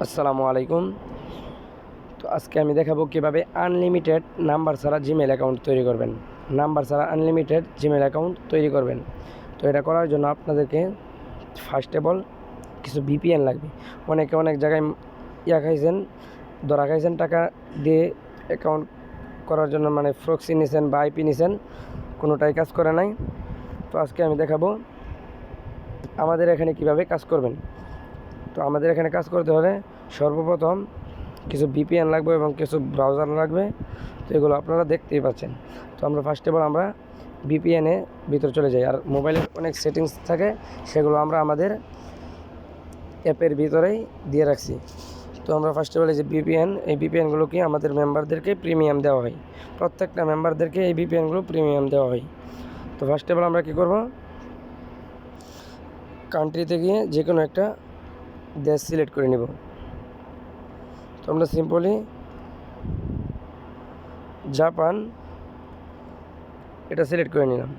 আসসালামু আলাইকুম। তো আজকে আমি দেখাবো কিভাবে আনলিমিটেড নাম্বার ছাড়া জিমেল অ্যাকাউন্ট তৈরি করবেন। নাম্বার ছাড়া আনলিমিটেড জিমেল অ্যাকাউন্ট তৈরি করবেন। তো এটা করার জন্য আপনাদেরকে ফার্স্ট অফ অল কিছু ভিপিএন লাগবে। অনেকে অনেক জায়গায় খাইছেন, ধরা খাইছেন, টাকা দিয়ে অ্যাকাউন্ট করার জন্য মানে প্রক্সি নিছেন বা আইপি নিছেন, কোনোটাই কাজ করে নাই। তো আজকে আমি দেখাবো আমাদের এখানে কিভাবে কাজ করবেন। তো আমাদের এখানে কাজ করতে হলে সর্বপ্রথম কিছু ভিপিএন লাগবে এবং কিছু ব্রাউজার লাগবে। তো এগুলো আপনারা দেখতেই পাচ্ছেন। তো আমরা ফার্স্ট অফ অল আমরা ভিপিএনে ভিতরে চলে যাই। আর মোবাইলের অনেক সেটিংস থাকে, সেগুলো আমরা আমাদের অ্যাপের ভিতরেই দিয়ে রাখছি। তো আমরা ফার্স্ট অফ অল এই যে ভিপিএন, এই ভিপিএনগুলোকে আমাদের মেম্বারদেরকে প্রিমিয়াম দেওয়া হয়। প্রত্যেকটা মেম্বারদেরকে এই ভিপিএনগুলো প্রিমিয়াম দেওয়া হয়। তো ফার্স্ট অফ অল আমরা কী করব, কান্ট্রিতে গিয়ে যে কোনো একটা দেশ সিলেক্ট করে নেব। তো আমরা সিম্পলি জাপান এটা সিলেক্ট করে নিলাম।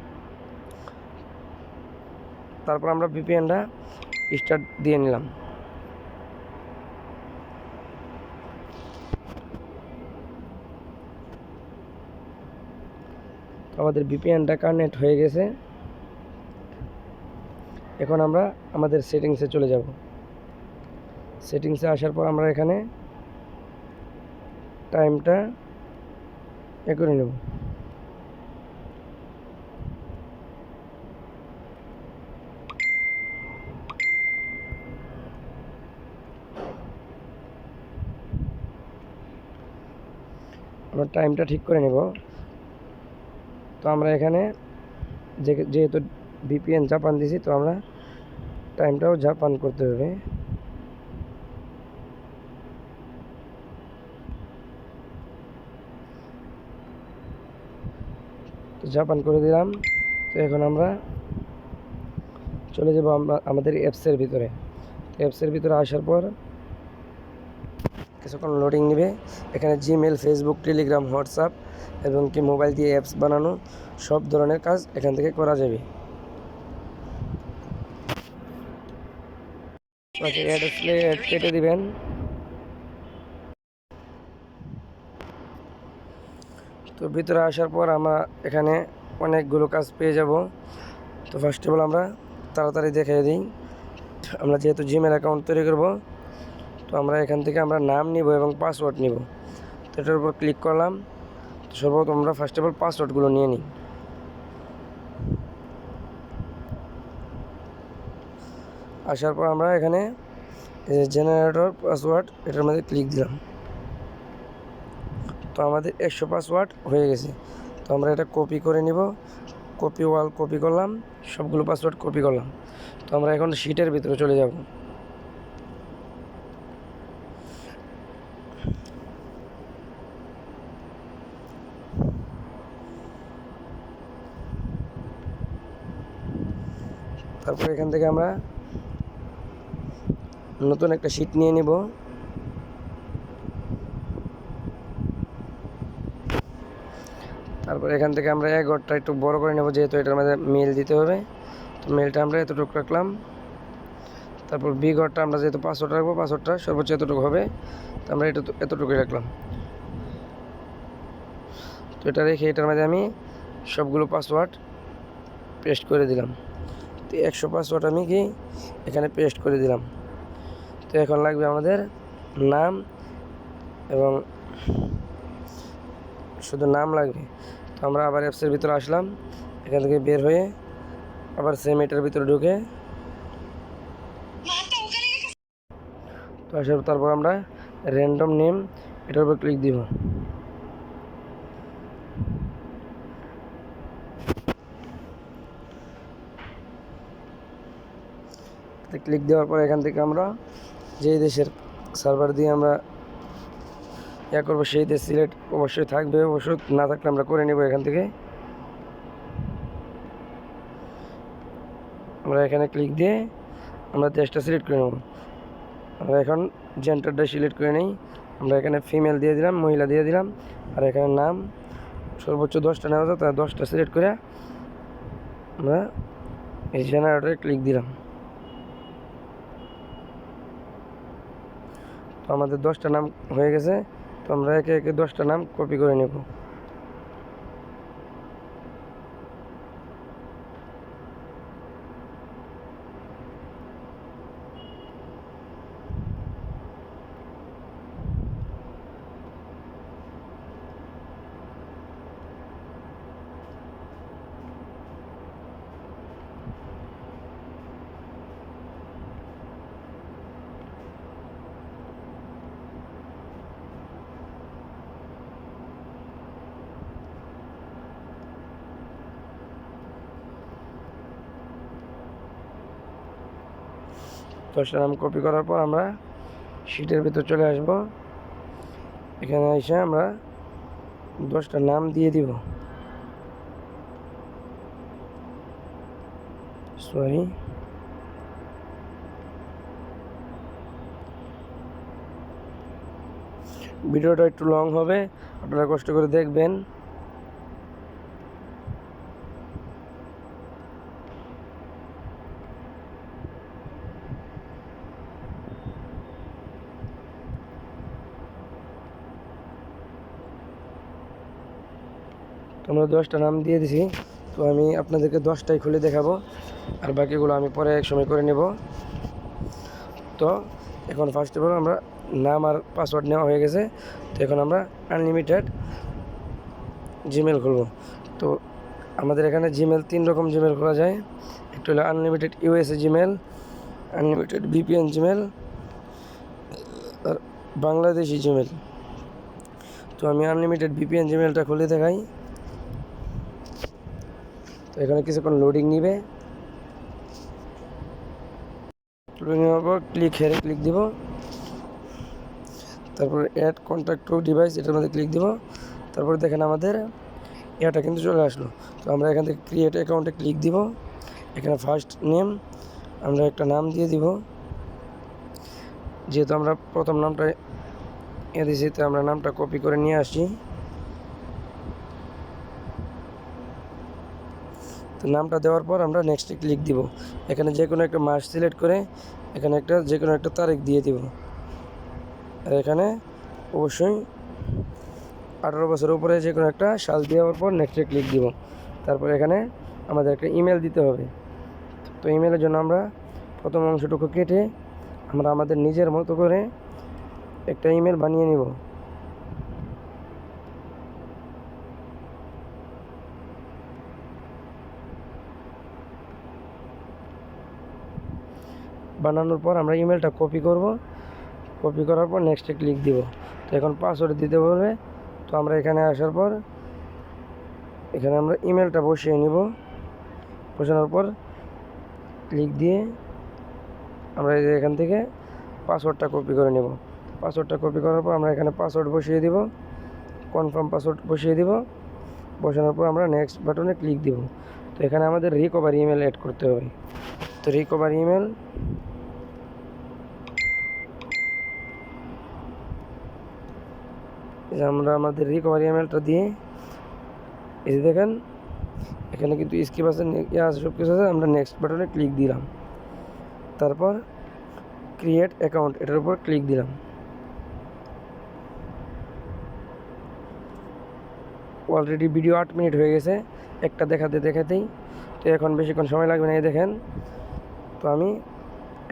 তারপর আমরা ভিপিএনটা স্টার্ট দিয়ে নিলাম। আমাদের ভিপিএনটা কানেক্ট হয়ে গেছে। এখন আমরা আমাদের সেটিংসে চলে যাব। সেটিংসে আসার পর আমরা এখানে টাইমটা করে নেব। আমরা টাইমটা ঠিক করে নেব। তো আমরা এখানে যেহেতু ভিপিএন জাপান দিছি, তো আমরা টাইমটাও জাপান করতে হবে। তো জাপান করে দিলাম। তো এখন আমরা চলে যাব আমাদের অ্যাপসের ভিতরে। অ্যাপসের ভিতরে আসার পর কিছুক্ষণ লোডিং নেবে। এখানে জিমেল, ফেসবুক, টেলিগ্রাম, হোয়াটসঅ্যাপ এবং কি মোবাইল দিয়ে অ্যাপস বানানো সব ধরনের কাজ এখান থেকে করা যাবে। অ্যাড আসলে অ্যাড কেটে দিবেন। তো ভিতরে আসার পর আমরা এখানে অনেকগুলো কাজ পেয়ে যাব। তো ফার্স্ট অফ অল আমরা তাড়াতাড়ি দেখিয়ে দিই। আমরা যেহেতু জিমেল অ্যাকাউন্ট তৈরি করব, তো আমরা এখান থেকে আমরা নাম নিব এবং পাসওয়ার্ড নিব। তো এটার উপর ক্লিক করলাম। তো সর্বপ্রথম আমরা ফার্স্ট অফ অল পাসওয়ার্ডগুলো নিয়ে নিই। আসার পর আমরা এখানে জেনারেটর পাসওয়ার্ড এটার মধ্যে ক্লিক দিলাম। তো আমাদের 100 পাসওয়ার্ড হয়ে গেছে। তো আমরা এটা কপি করে নিব। কপি করলাম, সবগুলো পাসওয়ার্ড কপি করলাম। তো আমরা এখন শিটের ভিতরে চলে যাব। তারপর এখান থেকে আমরা নতুন একটা শিট নিয়ে নিব। তারপর এখান থেকে আমরা এই ঘরটা একটু বড় করে নেব, যেহেতু এটার মধ্যে মেল দিতে হবে। তো মেলটা আমরা এতটুকু রাখলাম। তারপর বি ঘরটা আমরা যেহেতু পাসওয়ার্ড রাখবো, পাসওয়ার্ডটা সর্বোচ্চ এতটুকু হবে। তো আমরা এতটুকুই রাখলাম। তো এটা রেখে এটার মধ্যে আমি সবগুলো পাসওয়ার্ড পেস্ট করে দিলাম। তো 100 পাসওয়ার্ড আমি কি এখানে পেস্ট করে দিলাম। তো এখন লাগবে আমাদের নাম এবং শুধু নাম লাগবে। তো আমরা আবার অ্যাপসের ভিতরে আসলাম। এখান থেকে বের হয়ে আবার সেম এটার ভিতরে ঢুকে তো আসার তারপর আমরা র্যান্ডম নেম এটার উপর ক্লিক দিব। ক্লিক দেওয়ার পর এখান থেকে আমরা যেই দেশের সার্ভার দিয়ে আমরা করবো সেই দেশ সিলেক্ট অবশ্যই থাকবে, অবশ্যই না থাকলে আমরা করে নেব। এখান থেকে আমরা এখানে ক্লিক দিয়ে আমরা দেশটা সিলেক্ট করে নেব। আমরা এখন জেন্ডারটা সিলেক্ট করে নিই। আমরা এখানে ফিমেল দিয়ে দিলাম, মহিলা দিয়ে দিলাম। আর এখানে নাম সর্বোচ্চ 10টা নেওয়া যায়, তাই 10টা সিলেক্ট করে আমরা এই জেনারেটরে ক্লিক দিলাম। আমাদের 10টা নাম হয়ে গেছে। তো আমরা একে একে 10টা নাম কপি করে নেব। দশটা নাম কপি করার পর আমরা শিটের ভিতর চলে আসব। এখানে এসে আমরা 10টা নাম দিয়ে দিব। সরি, ভিডিওটা একটু লং হবে, আপনারা কষ্ট করে দেখবেন। তো আমরা 10টা নাম দিয়ে দিছি। তো আমি আপনাদেরকে 10টাই খুলে দেখাবো, আর বাকিগুলো আমি পরে এক সময় করে নেব। তো এখন ফার্স্ট অফ অল আমরা নাম আর পাসওয়ার্ড নেওয়া হয়ে গেছে। তো এখন আমরা আনলিমিটেড জিমেল খুলব। তো আমাদের এখানে জিমেল 3 রকম জিমেল খোলা যায়। একটা হলো unlimited USA Gmail, unlimited VPN Gmail আর বাংলাদেশি জিমেল। তো আমি আনলিমিটেড ভিপিএন জিমেলটা খুলে দেখাই। তো এখানে কিছুক্ষণ লোডিং নিবে। লোডিং নেওয়ার পর ক্লিক দিব। তারপর অ্যাড কন্ট্যাক্ট টু ডিভাইস, এটার মধ্যে ক্লিক দিব। তারপর দেখেন আমাদের এটা কিন্তু চলে আসলো। তো আমরা এখান থেকে ক্রিয়েট অ্যাকাউন্টে ক্লিক দিব। এখানে ফার্স্ট নেম আমরা একটা নাম দিয়ে দিব। যেহেতু আমরা প্রথম নামটা দিয়েছি, তো আমরা নামটা কপি করে নিয়ে আসি। তো নামটা দেওয়ার পর আমরা নেক্সটে ক্লিক দিব। এখানে যে কোনো একটা মাস সিলেক্ট করে এখানে যে কোনো একটা তারিখ দিয়ে দিব। আর এখানে অবশ্যই 18 বছরের উপরে যে কোনো একটা সাল দেওয়ার পর নেক্সটে ক্লিক দিব। তারপর এখানে আমাদের একটা ইমেল দিতে হবে। তো ইমেলের জন্য আমরা প্রথম অংশটুকু কেটে আমরা আমাদের নিজের মতো করে একটা ইমেল বানিয়ে নিব। বানানোর পর আমরা ইমেলটা কপি করব। কপি করার পর নেক্সটে ক্লিক দিব। তো এখন পাসওয়ার্ড দিতে বলবে। তো আমরা এখানে আসার পর এখানে আমরা ইমেলটা বসিয়ে নিব। বসানোর পর ক্লিক দিয়ে আমরা এখান থেকে পাসওয়ার্ডটা কপি করে নেব। পাসওয়ার্ডটা কপি করার পর আমরা এখানে পাসওয়ার্ড বসিয়ে দিব, কনফার্ম পাসওয়ার্ড বসিয়ে দিব। বসানোর পর আমরা নেক্সট বাটনে ক্লিক দিব। তো এখানে আমাদের রিকভারি ইমেল অ্যাড করতে হবে। তো রিকভারি ইমেল আমরা আমাদের রিকভারি ইমেলটা দিয়ে এই যে দেখেন এখানে কিন্তু স্কিপ আছে, সব কিছু আছে। আমরা নেক্সট বাটনে ক্লিক দিলাম। তারপর ক্রিয়েট অ্যাকাউন্ট, এটার উপর ক্লিক দিলাম। অলরেডি ভিডিও 8 মিনিট হয়ে গেছে একটা দেখাতেই। তো এখন বেশিক্ষণ সময় লাগবে না। এই দেখেন, তো আমি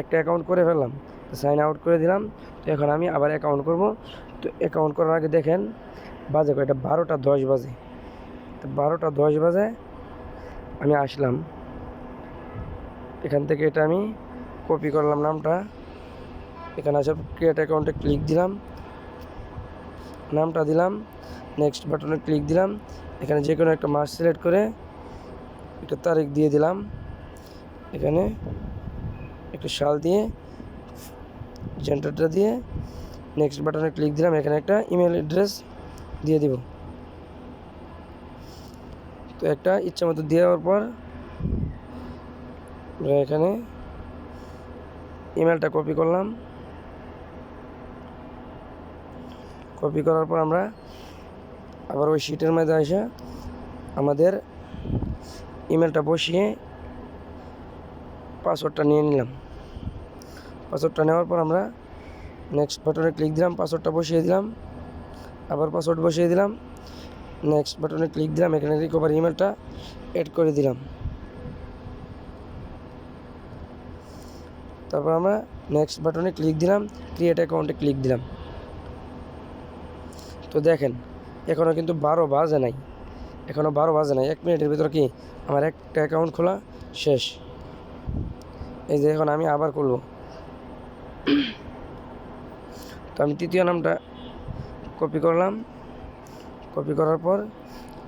একটা অ্যাকাউন্ট করে ফেললাম, তো সাইন আউট করে দিলাম। তো এখন আমি আবার অ্যাকাউন্ট করব। তো অ্যাকাউন্ট করার আগে দেখেন বাজে কয়টা, 12টা 10 বাজে। তো 12টা 10 বাজে আমি আসলাম। এখান থেকে এটা আমি কপি করলাম নামটা। এখানে আসার ক্রিয়েট অ্যাকাউন্টে ক্লিক দিলাম, নামটা দিলাম, নেক্সট বাটনে ক্লিক দিলাম। এখানে যে কোনো একটা মাস সিলেক্ট করে একটা তারিখ দিয়ে দিলাম। এখানে একটা সাল দিয়ে জেন্টারটা দিয়ে নেক্সট বাটনে ক্লিক দিলাম। এখানে একটা ইমেল অ্যাড্রেস দিয়ে দিব। তো একটা ইচ্ছা মতো দেওয়ার পর এখানে ইমেলটা কপি করলাম। কপি করার পর আমরা আবার ওই শিটের মধ্যে এসে আমাদের ইমেলটা বসিয়ে পাসওয়ার্ডটা নিয়ে নিলাম। পাসওয়ার্ডটা নেওয়ার পর আমরা নেক্সট বাটনে ক্লিক দিলাম, পাসওয়ার্ডটা বসিয়ে দিলাম, আবার পাসওয়ার্ড বসিয়ে দিলাম, নেক্সট বাটনে ক্লিক দিলাম, এখানে রিকভারি ইমেলটা অ্যাড করে দিলাম। তারপর আমরা নেক্সট বাটনে ক্লিক দিলাম, ক্রিয়েট অ্যাকাউন্টে ক্লিক দিলাম। তো দেখেন এখনও কিন্তু 12 বাজে নাই, এখনও 12 বাজে নাই। 1 মিনিটের ভিতরে কি আমার একটা অ্যাকাউন্ট খোলা শেষ। এই যে এখন আমি আবার খুলব। তো আমি তৃতীয় নামটা কপি করলাম, কপি করার পর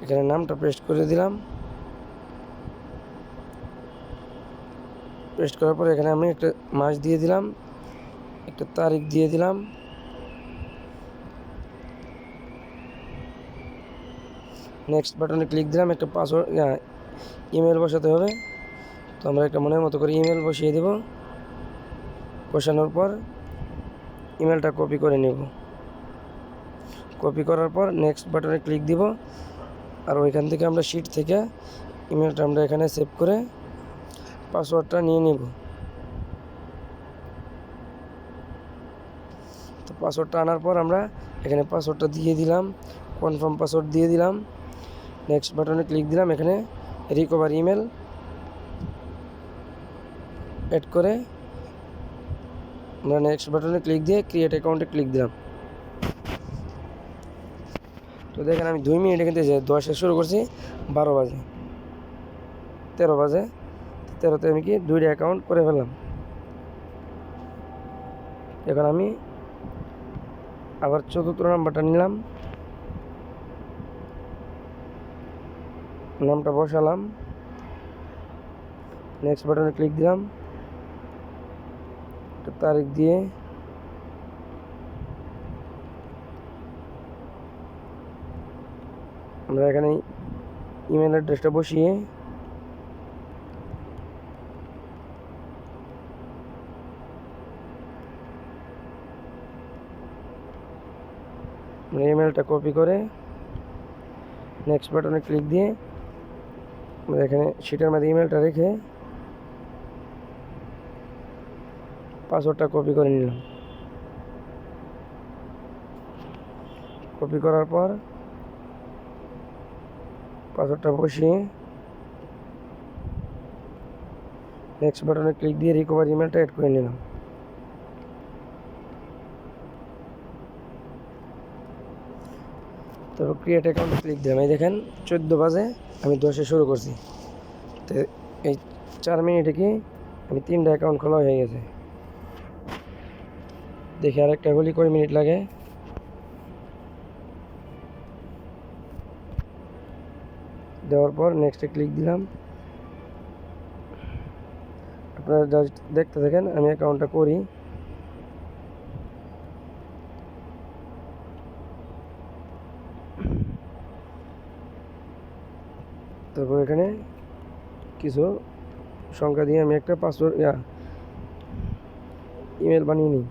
এখানে নামটা পেস্ট করে দিলাম। পেস্ট করার পর এখানে আমি একটা মাস দিয়ে দিলাম, একটা তারিখ দিয়ে দিলাম। নেক্সট বাটনে ক্লিক দিলাম, একটা পাসওয়ার্ড ইমেল বসাতে হবে। তো আমরা একটা মনের মতো করে ইমেল বসিয়ে দেব। বসানোর পর ইমেলটা কপি করে নেব। কপি করার পর নেক্সট বাটনে ক্লিক দিব, আর ওইখান থেকে আমরা শিট থেকে ইমেলটা আমরা এখানে সেভ করে পাসওয়ার্ডটা নিয়ে নেব। তো পাসওয়ার্ডটা আনার পর আমরা এখানে পাসওয়ার্ডটা দিয়ে দিলাম, কনফার্ম পাসওয়ার্ড দিয়ে দিলাম। নেক্সট বাটনে ক্লিক দিলাম, এখানে রিকভার ইমেল অ্যাড করে আমরা নেক্সট বাটনে ক্লিক দিয়ে ক্রিয়েট অ্যাকাউন্টে ক্লিক দিলাম। তো দেখেন আমি 2 মিনিটে কিন্তু 10-এ শুরু করছি, 12 বাজে 13 বাজে 13তে আমি কি 2টা অ্যাকাউন্ট করে ফেললাম। এখন আমি আবার 4র্থ নাম্বারটা নিলাম, নামটা বসালাম, নেক্সট বাটনে ক্লিক দিলাম, একটা তারিখ দিয়ে আমরা এখানে ইমেল অ্যাড্রেসটা বসিয়ে ইমেলটা কপি করে নেক্সট বাটনে ক্লিক দিয়ে আমরা এখানে শিটের মধ্যে ইমেলটা রেখে পাসওয়ার্ডটা কপি করে নিলাম। কপি করার পর পাসওয়ার্ডটা বসিয়ে নেক্সট বাটনে ক্লিক দিয়ে রিকভার ইমেলটা অ্যাড করে নিলাম। তারপর ক্রিয়েট অ্যাকাউন্টে ক্লিক দিলাম। এই দেখেন 14 বাজে আমি 10-এ শুরু করছি। তো এই 4 মিনিটে কি আমি 3টা অ্যাকাউন্ট খোলা হয়ে গেছে। দেখি আরেকটা খুলি কয় মিনিট লাগে। দেওয়ার পর নেক্সটে ক্লিক দিলাম। আপনারা জাস্ট দেখতে থাকেন, আমি অ্যাকাউন্টটা করি। তারপর এখানে কিছু সংখ্যা দিয়ে আমি একটা পাসওয়ার্ড ইমেল বানিয়ে নিই।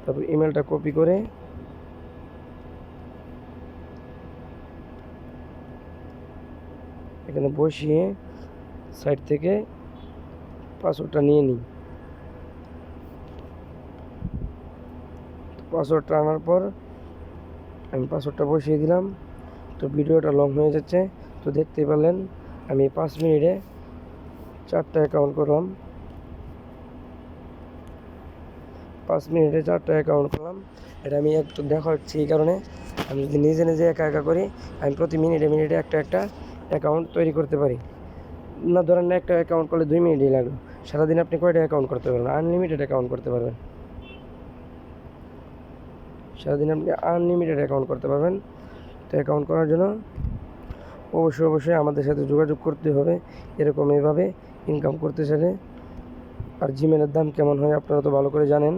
তারপর ইমেলটা কপি করে এখানে বসিয়ে সাইট থেকে পাসওয়ার্ডটা নিয়ে নিই। পাসওয়ার্ডটা আনার পর আমি পাসওয়ার্ডটা বসিয়ে দিলাম। তো ভিডিওটা লং হয়ে যাচ্ছে, তো দেখতেই পারলেন আমি 5 মিনিটে 4টা অ্যাকাউন্ট করলাম। 5 মিনিটে 4টা অ্যাকাউন্ট করলাম। এটা আমি একটু দেখাচ্ছি এই কারণে, আমি যদি নিজে নিজে একা একা করি আমি প্রতি মিনিটে মিনিটে একটা একটা অ্যাকাউন্ট তৈরি করতে পারি না। ধরেন না একটা অ্যাকাউন্ট করলে 2 মিনিটই লাগলো, সারাদিন আপনি কয়টা অ্যাকাউন্ট করতে পারবেন? আনলিমিটেড অ্যাকাউন্ট করতে পারবেন। সারাদিন আপনি আনলিমিটেড অ্যাকাউন্ট করতে পারবেন। তো অ্যাকাউন্ট করার জন্য অবশ্যই আমাদের সাথে যোগাযোগ করতে হবে। এরকম এভাবে ইনকাম করতে চাইলে। আর জিমেলের দাম কেমন হয় আপনারা তো ভালো করে জানেন।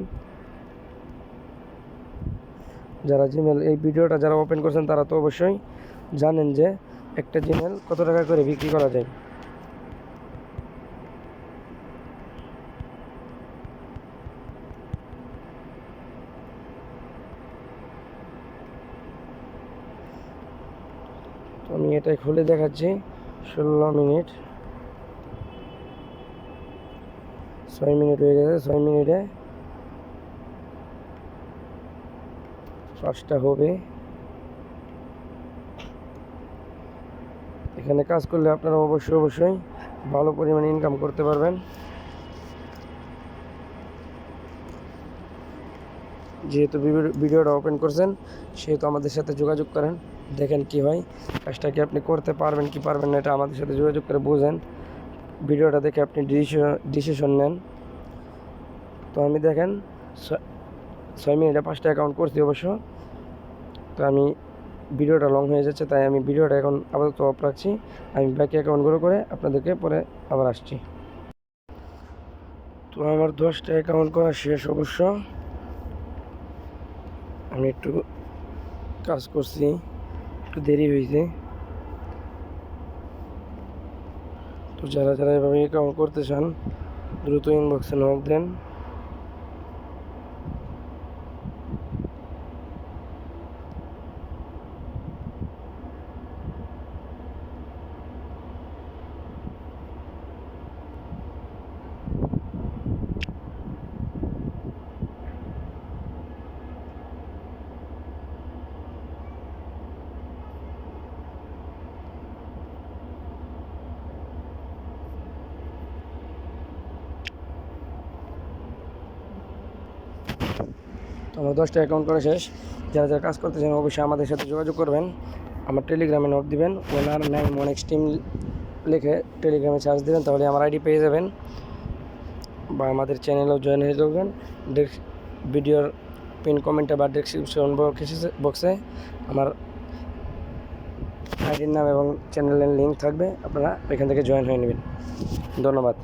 যারা জিমেল এই ভিডিওটা যারা ওপেন করছেন তারা তো অবশ্যই জানেন যে একটা জিমেল কত টাকা করে বিক্রি করা যায়। তো আমি এটাই খুলে দেখাচ্ছি। 16 মিনিট 6 মিনিট হয়ে গেছে। 6 মিনিটে 5টা হবে। এখানে কাজ করলে আপনারা অবশ্যই ভালো পরিমাণে ইনকাম করতে পারবেন। যেহেতু ভিডিওটা ওপেন করছেন সেহেতু আমাদের সাথে যোগাযোগ করেন, দেখেন কি হয়। কাজটা কি আপনি করতে পারবেন কি পারবেন না এটা আমাদের সাথে যোগাযোগ করে বুঝেন। ভিডিওটা দেখে আপনি ডিসিশন নেন। তো আমি দেখেন 6 মিনিটে 5টা অ্যাকাউন্ট করছি অবশ্য। তো আমি ভিডিওটা লং হয়ে যাচ্ছে তাই আমি ভিডিওটা এখন আপাতত অফ রাখছি। আমি বাকি অ্যাকাউন্টগুলো করে আপনাদেরকে পরে আবার আসছি। তো আমার 10টা অ্যাকাউন্ট করা শেষ অবশ্য। আমি একটু কাজ করছি, একটু দেরি হয়েছে। তো যারা এভাবে অ্যাকাউন্ট করতে চান দ্রুত ইনবক্সে নক দেন। তো আমার 10টা অ্যাকাউন্ট করা শেষ। যারা কাজ করতে চান অবশ্যই আমাদের সাথে যোগাযোগ করবেন। আমার টেলিগ্রামে নক দিবেন, ওনার 9 টিম লিখে টেলিগ্রামে চার্জ দেবেন, তাহলে আমার আইডি পেয়ে যাবেন। বা আমাদের চ্যানেলেও জয়েন হয়ে যাবেন। ভিডিওর পিন কমেন্টে বা ডেসক্রিপশন বক্সে আমার আইডির নাম এবং চ্যানেলের লিঙ্ক থাকবে, আপনারা এখান থেকে জয়েন হয়ে নেবেন। ধন্যবাদ।